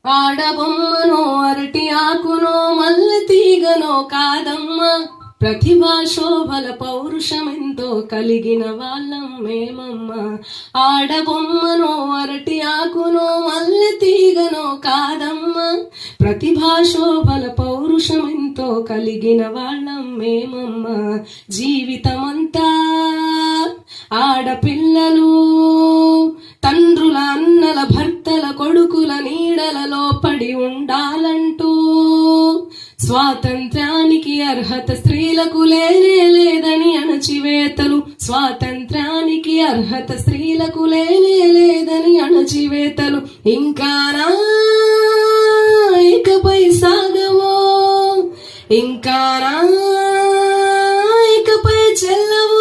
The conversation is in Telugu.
ఆడబొమ్మనో అరటి ఆకునో మల్లె తీగనో కాదమ్మా, ప్రతిభా శోభల పౌరుషమెంతో కలిగిన వాళ్ళం మేమమ్మా. ఆడబొమ్మనో అరటి ఆకునో మల్లె తీగనో కాదమ్మా, ప్రతిభా శోభల పౌరుషమెంతో కలిగిన వాళ్ళం మేమమ్మా. జీవితమంతా ఆడపిల్లలు తండ్రుల అన్నల భర్తల కొడుకుల నీడలలో పడి ఉండాలంటూ, స్వాతంత్ర్యానికి అర్హత స్త్రీలకు లేనే లేదని అణచివేతలు, స్వాతంత్ర్యానికి అర్హత స్త్రీలకు లేనే లేదని అణచివేతలు ఇంకానా ఇకపై సాగవో, ఇంకానా ఇకపై చెల్లవో.